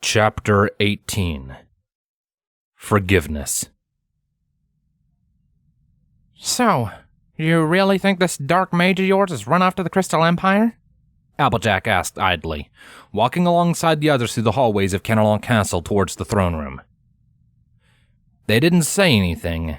Chapter 18 Forgiveness. So, you really think this Dark Mage of yours has run off to the Crystal Empire? Applejack asked idly, walking alongside the others through the hallways of Canterlot Castle towards the throne room. They didn't say anything,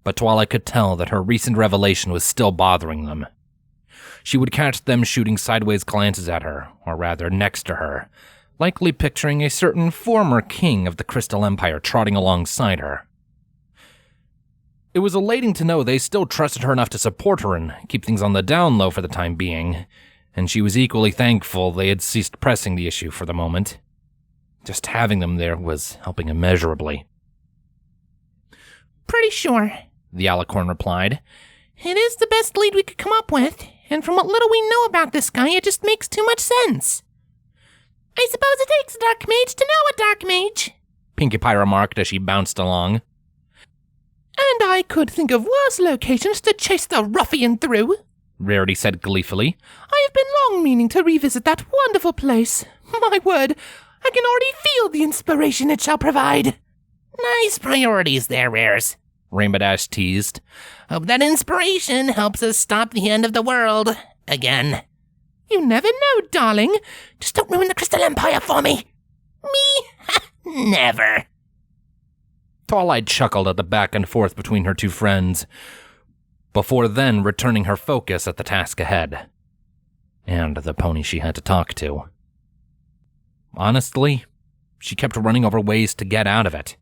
but Twilight could tell that her recent revelation was still bothering them. She would catch them shooting sideways glances at her, or rather next to her, likely picturing a certain former king of the Crystal Empire trotting alongside her. It was elating to know they still trusted her enough to support her and keep things on the down low for the time being, and she was equally thankful they had ceased pressing the issue for the moment. Just having them there was helping immeasurably. Pretty sure, the Alicorn replied. It is the best lead we could come up with, and from what little we know about this guy, it just makes too much sense. I suppose it takes a Dark Mage to know a Dark Mage, Pinkie Pie remarked as she bounced along. And I could think of worse locations to chase the ruffian through, Rarity said gleefully. I have been long meaning to revisit that wonderful place. My word, I can already feel the inspiration it shall provide. Nice priorities there, Rares, Rainbow Dash teased. Hope that inspiration helps us stop the end of the world again. You never know, darling. Just don't ruin the Crystal Empire for me. Me? Never. Twilight chuckled at the back and forth between her two friends, before then returning her focus at the task ahead, and the pony she had to talk to. Honestly, she kept running over ways to get out of it.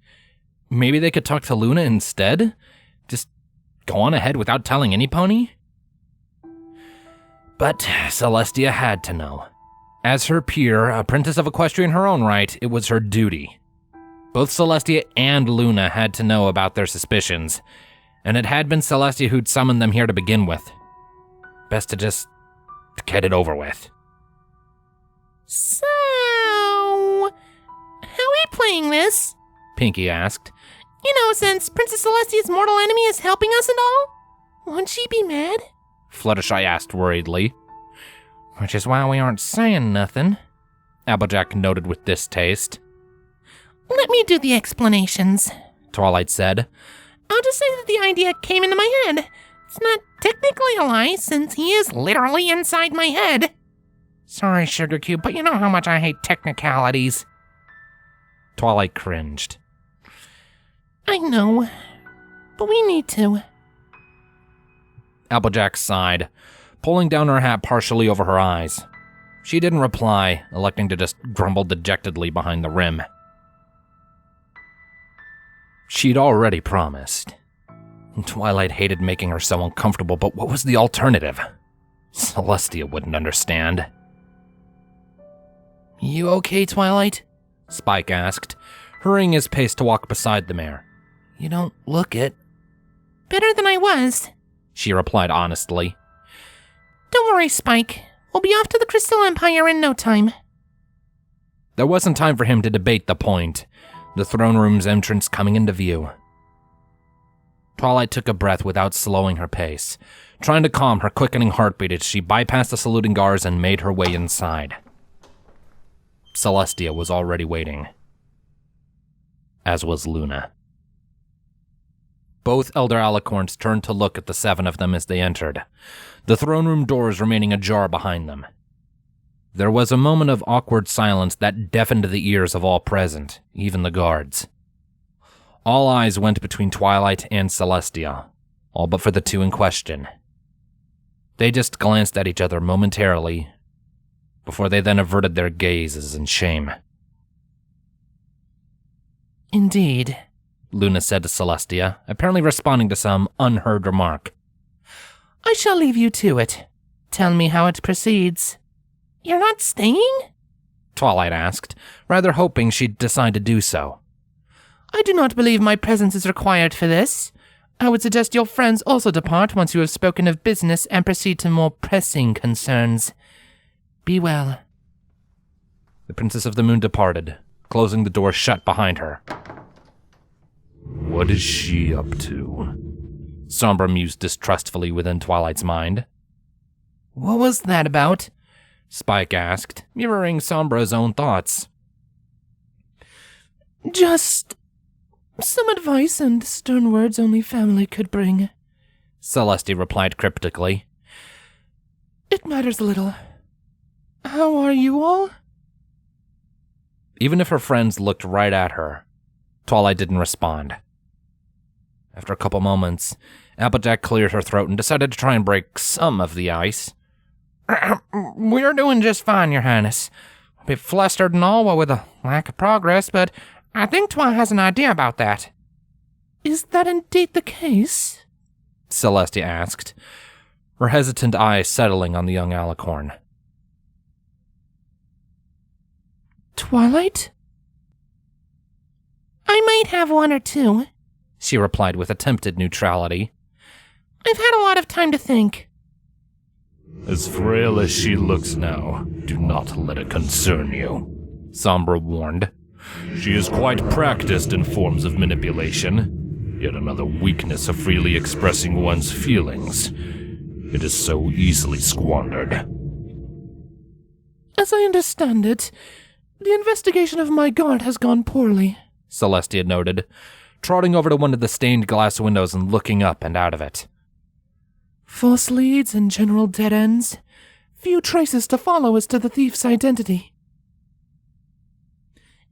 Maybe they could talk to Luna instead? Just go on ahead without telling any pony? But Celestia had to know. As her peer, a princess of Equestria in her own right, it was her duty. Both Celestia and Luna had to know about their suspicions, and it had been Celestia who'd summoned them here to begin with. Best to just get it over with. So, how are we playing this? Pinkie asked. You know, since Princess Celestia's mortal enemy is helping us and all? Won't she be mad? Fluttershy asked worriedly. Which is why we aren't saying nothing, Applejack noted with distaste. Let me do the explanations, Twilight said. I'll just say that the idea came into my head. It's not technically a lie, since he is literally inside my head. Sorry, Sugar Cube, but you know how much I hate technicalities. Twilight cringed. I know, but we need to. Applejack sighed, pulling down her hat partially over her eyes. She didn't reply, electing to just grumble dejectedly behind the rim. She'd already promised. Twilight hated making her so uncomfortable, but what was the alternative? Celestia wouldn't understand. You okay, Twilight? Spike asked, hurrying his pace to walk beside the mare. You don't look it. Better than I was, she replied honestly. Don't worry, Spike. We'll be off to the Crystal Empire in no time. There wasn't time for him to debate the point, the throne room's entrance coming into view. Twilight took a breath without slowing her pace, trying to calm her quickening heartbeat as she bypassed the saluting guards and made her way inside. Celestia was already waiting, as was Luna. Both Elder Alicorns turned to look at the seven of them as they entered, the throne room doors remaining ajar behind them. There was a moment of awkward silence that deafened the ears of all present, even the guards. All eyes went between Twilight and Celestia, all but for the two in question. They just glanced at each other momentarily, before they then averted their gazes in shame. Indeed, Luna said to Celestia, apparently responding to some unheard remark. I shall leave you to it. Tell me how it proceeds. You're not staying? Twilight asked, rather hoping she'd decide to do so. I do not believe my presence is required for this. I would suggest your friends also depart once you have spoken of business and proceed to more pressing concerns. Be well. The Princess of the Moon departed, closing the door shut behind her. What is she up to? Sombra mused distrustfully within Twilight's mind. What was that about? Spike asked, mirroring Sombra's own thoughts. Just some advice and stern words only family could bring, Celestia replied cryptically. It matters little. How are you all? Even if her friends looked right at her, Twilight didn't respond. After a couple moments, Applejack cleared her throat and decided to try and break some of the ice. We're doing just fine, Your Highness. A bit flustered and all with a lack of progress, but I think Twi has an idea about that. Is that indeed the case? Celestia asked, her hesitant eyes settling on the young alicorn. Twilight? I might have one or two, she replied with attempted neutrality. I've had a lot of time to think. As frail as she looks now, do not let it concern you, Sombra warned. She is quite practiced in forms of manipulation, yet another weakness of freely expressing one's feelings. It is so easily squandered. As I understand it, the investigation of my guard has gone poorly, Celestia noted, trotting over to one of the stained glass windows and looking up and out of it. False leads and general dead ends. Few traces to follow as to the thief's identity.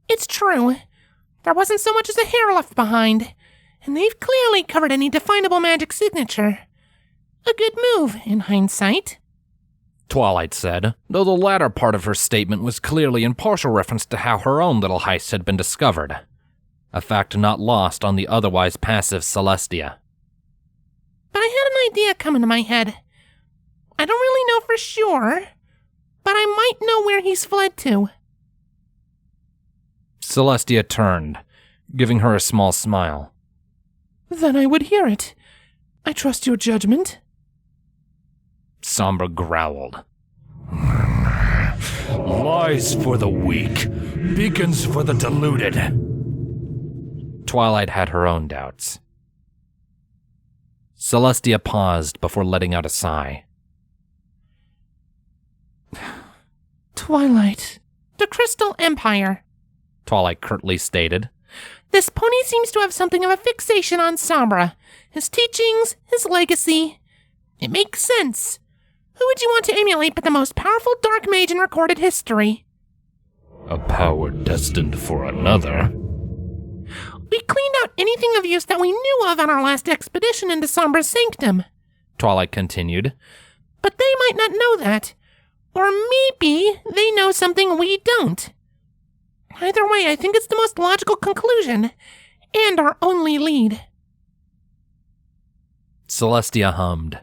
It's true. There wasn't so much as a hair left behind, and they've clearly covered any definable magic signature. A good move, in hindsight, Twilight said, though the latter part of her statement was clearly in partial reference to how her own little heist had been discovered, a fact not lost on the otherwise passive Celestia. But I had an idea come into my head. I don't really know for sure, but I might know where he's fled to. Celestia turned, giving her a small smile. Then I would hear it. I trust your judgment. Sombra growled. Lies for the weak, beacons for the deluded. Twilight had her own doubts. Celestia paused before letting out a sigh. Twilight. The Crystal Empire, Twilight curtly stated. This pony seems to have something of a fixation on Sombra. His teachings, his legacy. It makes sense. Who would you want to emulate but the most powerful Dark Mage in recorded history? A power destined for another. We cleaned out anything of use that we knew of on our last expedition into Sombra's sanctum, Twilight continued. But they might not know that. Or maybe they know something we don't. Either way, I think it's the most logical conclusion, and our only lead. Celestia hummed,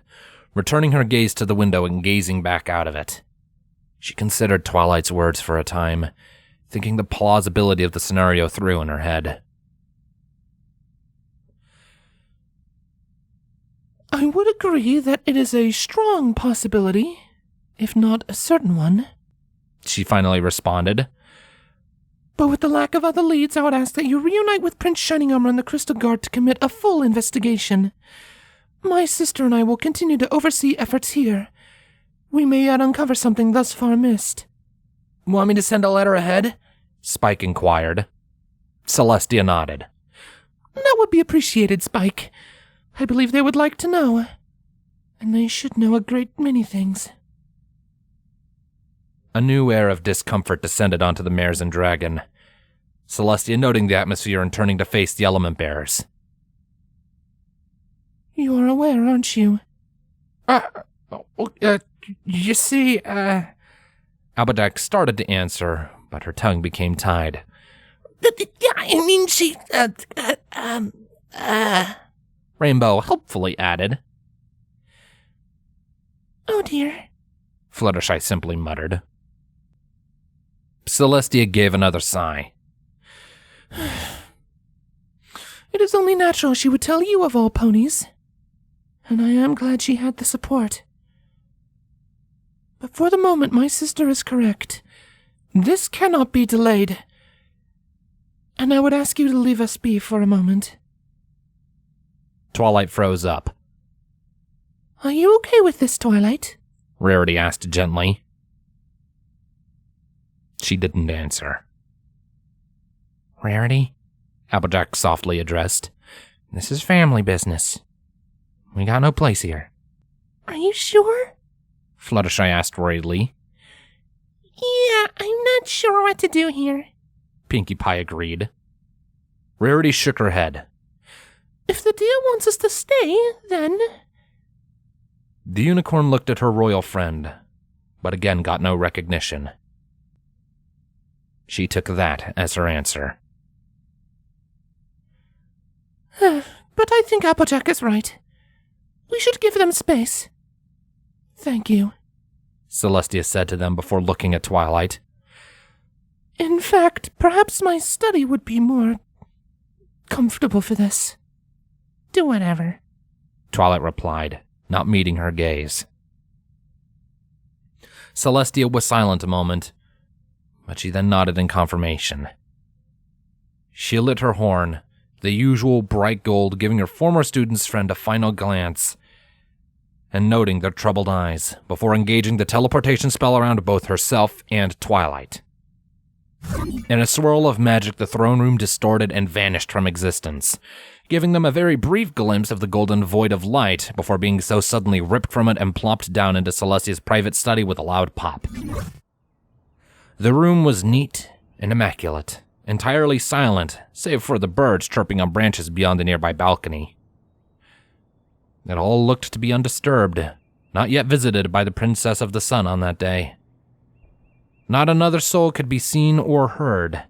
returning her gaze to the window and gazing back out of it. She considered Twilight's words for a time, thinking the plausibility of the scenario through in her head. I would agree that it is a strong possibility, if not a certain one, she finally responded. But with the lack of other leads, I would ask that you reunite with Prince Shining Armor and the Crystal Guard to commit a full investigation. My sister and I will continue to oversee efforts here. We may yet uncover something thus far missed. Want me to send a letter ahead? Spike inquired. Celestia nodded. That would be appreciated, Spike. I believe they would like to know. And they should know a great many things. A new air of discomfort descended onto the mares and dragon, Celestia noting the atmosphere and turning to face the element bearers. You are aware, aren't you? You see, Applejack started to answer, but her tongue became tied. I mean, she, Rainbow helpfully added. Oh dear, Fluttershy simply muttered. Celestia gave another sigh. It is only natural she would tell you of all ponies. And I am glad she had the support. But for the moment, my sister is correct. This cannot be delayed. And I would ask you to leave us be for a moment. Twilight froze up. Are you okay with this, Twilight? Rarity asked gently. She didn't answer. Rarity, Applejack softly addressed. This is family business. We got no place here. Are you sure? Fluttershy asked worriedly. Yeah, I'm not sure what to do here. Pinkie Pie agreed. Rarity shook her head. If the deal wants us to stay, then... The unicorn looked at her royal friend, but again got no recognition. She took that as her answer. But I think Applejack is right. We should give them space. Thank you, Celestia said to them before looking at Twilight. In fact, perhaps my study would be more comfortable for this. Do whatever, Twilight replied, not meeting her gaze. Celestia was silent a moment, but she then nodded in confirmation. She lit her horn, the usual bright gold, giving her former student's friend a final glance and noting their troubled eyes before engaging the teleportation spell around both herself and Twilight. In a swirl of magic, the throne room distorted and vanished from existence, giving them a very brief glimpse of the golden void of light before being so suddenly ripped from it and plopped down into Celestia's private study with a loud pop. The room was neat and immaculate, entirely silent, save for the birds chirping on branches beyond the nearby balcony. It all looked to be undisturbed, not yet visited by the Princess of the Sun on that day. Not another soul could be seen or heard,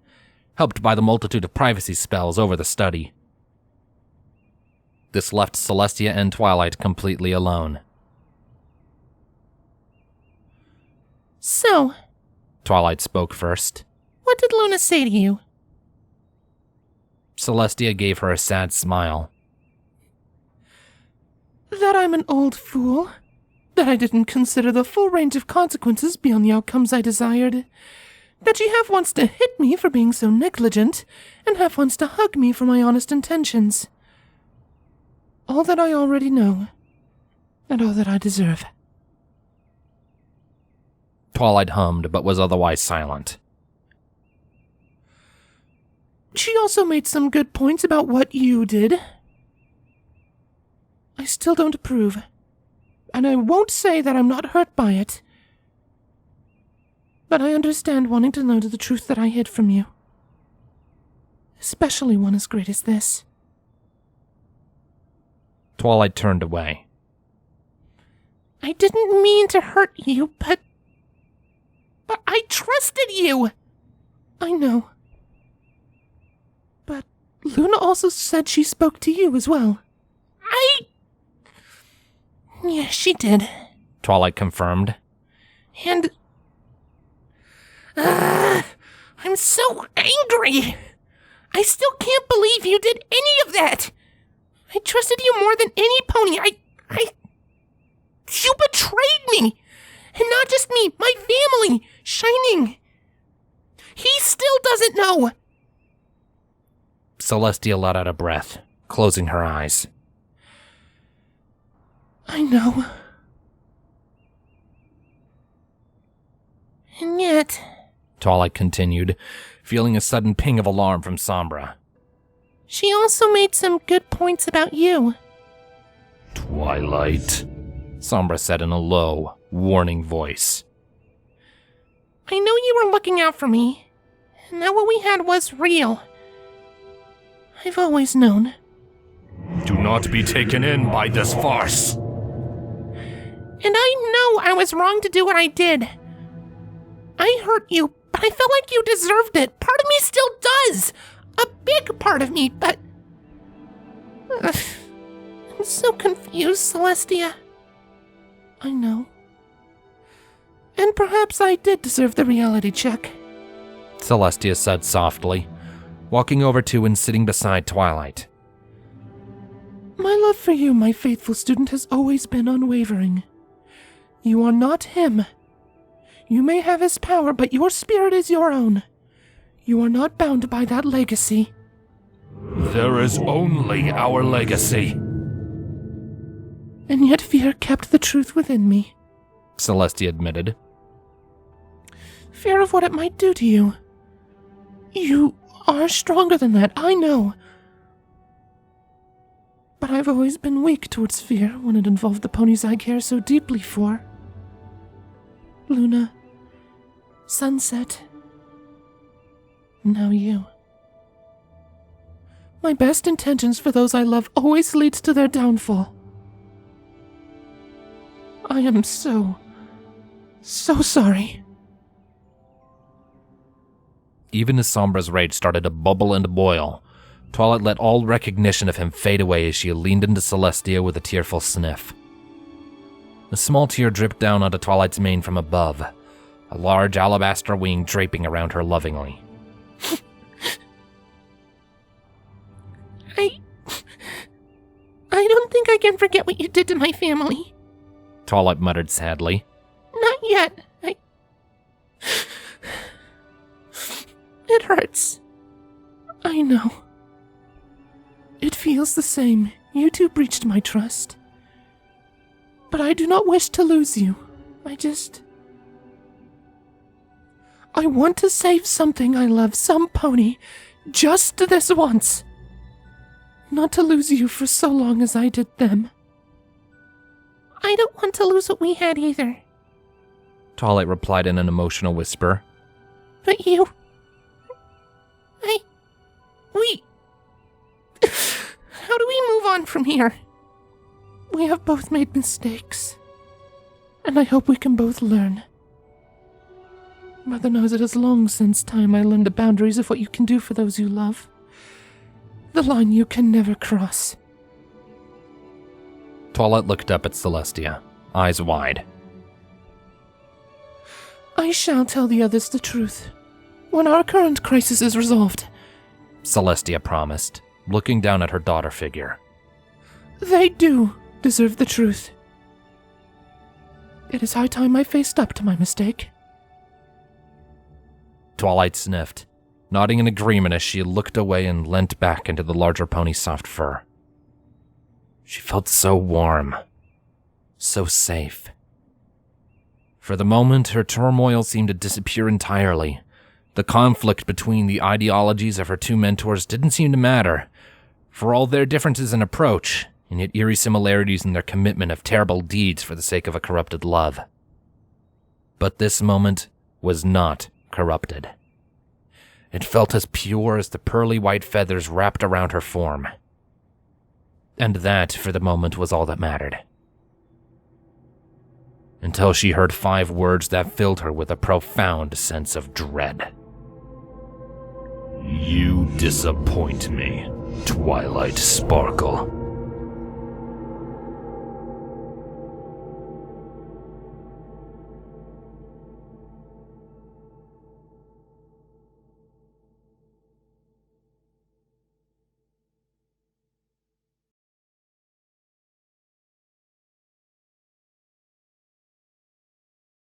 helped by the multitude of privacy spells over the study. This left Celestia and Twilight completely alone. So, Twilight spoke first. What did Luna say to you? Celestia gave her a sad smile. That I'm an old fool. That I didn't consider the full range of consequences beyond the outcomes I desired. That she half wants to hit me for being so negligent, and half wants to hug me for my honest intentions. All that I already know, and all that I deserve. Twilight hummed, but was otherwise silent. She also made some good points about what you did. I still don't approve, and I won't say that I'm not hurt by it. But I understand wanting to know the truth that I hid from you. Especially one as great as this. Twilight turned away. I didn't mean to hurt you, but I trusted you! I know. But Luna also said she spoke to you as well. Yeah, she did, Twilight confirmed. And... I'm so angry! I still can't believe you did any of that! I trusted you more than any pony. You betrayed me! And not just me, my family, Shining. He still doesn't know! Celestia let out a breath, closing her eyes. I know. And yet... Twilight continued, feeling a sudden ping of alarm from Sombra. She also made some good points about you. Twilight, Sombra said in a low, warning voice. I know you were looking out for me, and that what we had was real. I've always known. do not be taken in by this farce. And I know I was wrong to do what I did. I hurt you, but I felt like you deserved it. Part of me still does. A big part of me, but... I'm so confused, Celestia. I know. And perhaps I did deserve the reality check. Celestia said softly, walking over to and sitting beside Twilight. My love for you, my faithful student, has always been unwavering. You are not him. You may have his power, but your spirit is your own. You are not bound by that legacy. There is only our legacy. And yet fear kept the truth within me. Celestia admitted. Fear of what it might do to you. You are stronger than that, I know. But I've always been weak towards fear when it involved the ponies I care so deeply for. Luna, Sunset, now you. My best intentions for those I love always leads to their downfall. I am so sorry. Even as Sombra's rage started to bubble and boil, Twilight let all recognition of him fade away as she leaned into Celestia with a tearful sniff. A small tear dripped down onto Twilight's mane from above, a large alabaster wing draping around her lovingly. I don't think I can forget what you did to my family. Twilight muttered sadly. Not yet. It hurts. I know. It feels the same. You two breached my trust. But I do not wish to lose you. I want to save something I love, some pony, just this once. Not to lose you for so long as I did them. I don't want to lose what we had either, Twilight replied in an emotional whisper. But you... How do we move on from here? We have both made mistakes, and I hope we can both learn. Mother knows it is long since time I learned the boundaries of what you can do for those you love. The line you can never cross. Twilight looked up at Celestia, eyes wide. I shall tell the others the truth when our current crisis is resolved, Celestia promised, looking down at her daughter figure. They do deserve the truth. It is high time I faced up to my mistake. Twilight sniffed, nodding in agreement as she looked away and leant back into the larger pony's soft fur. She felt so warm, so safe. For the moment, her turmoil seemed to disappear entirely. The conflict between the ideologies of her two mentors didn't seem to matter, for all their differences in approach, and yet eerie similarities in their commitment of terrible deeds for the sake of a corrupted love. But this moment was not corrupted. It felt as pure as the pearly white feathers wrapped around her form. And that, for the moment, was all that mattered. Until she heard 5 words that filled her with a profound sense of dread. You disappoint me, Twilight Sparkle.